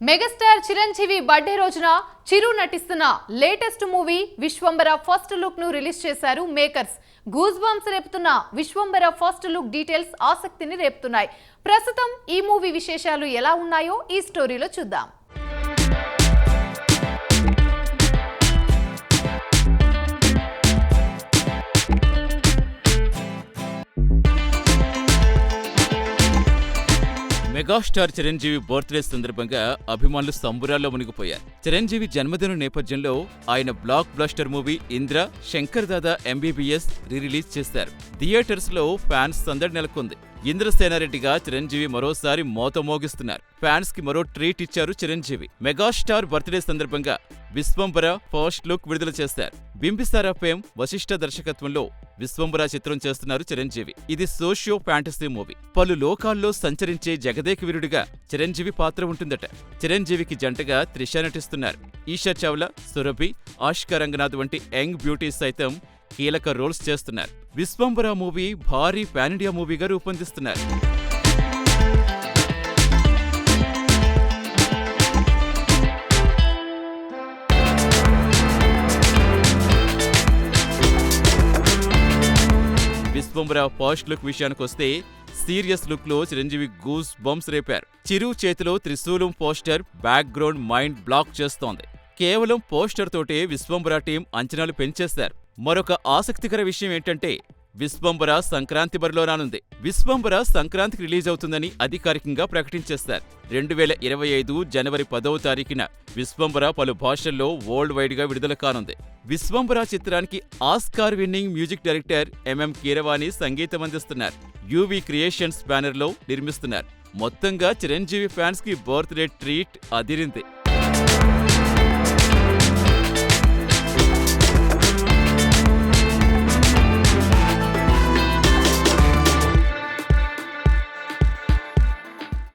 Megastar Chiranjeevi birthday రోజున చిరు నటిస్తున్న latest movie Vishwambhara first look ను రిలీజ్ చేశారు మేకర్స్. గూస్ బంప్స్ రేపుతున్న విశ్వంబర ఫస్ట్ లుక్ డీటెయిల్స్ ఆసక్తిని రేపుతున్నాయి. ప్రస్తుతం ఈ మూవీ విశేషాలు ఎలా ఉన్నాయో ఈ స్టోరీలో చూద్దాం. మెగాస్టార్ చిరంజీవి బర్త్డే సందర్భంగా అభిమానులు సంబురాల్లో మునిగిపోయారు. చిరంజీవి జన్మదిన నేపథ్యంలో ఆయన blockbuster movie Indra, Shankar Dada MBBS release చేశారు. థియేటర్స్ లో ఫ్యాన్స్ సందడి నెలకొంది. ఇంద్రసేనారెడ్డిగా చిరంజీవి మరోసారి మోత మోగిస్తున్నారు. ఫ్యాన్స్ కి మరో ట్రీట్ ఇచ్చారు చిరంజీవి. మెగాస్టార్ బర్త్డే సందర్భంగా విశ్వంబర ఫస్ట్ లుక్ విడుదల చేశారు. బింబిసారా ఫేమ్ వశిష్ఠ దర్శకత్వంలో విశ్వంబర చిత్రం చేస్తున్నారు చిరంజీవి. ఇది సోషియో ఫ్యాంటసీ మూవీ. పలు లోకాల్లో సంచరించే జగదేక వీరుడిగా చిరంజీవి పాత్ర ఉంటుందట. చిరంజీవికి జంటగా త్రిష నటిస్తున్నారు. ఈషా చావ్లా, సురభి, ఆష్కా రంగనాథ్ వంటి యంగ్ బ్యూటీస్ సైతం కీలక రోల్స్ చేస్తున్నారు. విశ్వంబర మూవీ భారీ పాన్ ఇండియా మూవీగా రూపొందిస్తున్నారు. విశ్వంబర ఫస్ట్ లుక్ విషయానికొస్తే సీరియస్ లుక్ లో చిరంజీవి గూస్ బంప్స్ రేపారు. చిరు చేతిలో త్రిశూలం poster back ground mind block చేస్తోంది. కేవలం పోస్టర్ తోటే విశ్వంబర టీం అంచనాలు పెంచేశారు. మరొక ఆసక్తికర విషయం ఏంటంటే విశ్వంబర సంక్రాంతి బరిలో రానుంది. విశ్వంబర సంక్రాంతికి రిలీజ్ అవుతుందని అధికారికంగా ప్రకటించేశారు. 2025 జనవరి 10వ తారీఖున విశ్వంబర పలు భాషల్లో వరల్డ్ వైడ్ గా విడుదల కానుంది. విశ్వంబర చిత్రానికి Oscar winning music director MM Keeravani సంగీతం అందిస్తున్నారు. యూవీ క్రియేషన్స్ బ్యానర్ లో నిర్మిస్తున్నారు. మొత్తంగా చిరంజీవి ఫ్యాన్స్ కి బర్త్డే ట్రీట్ అదిరింది.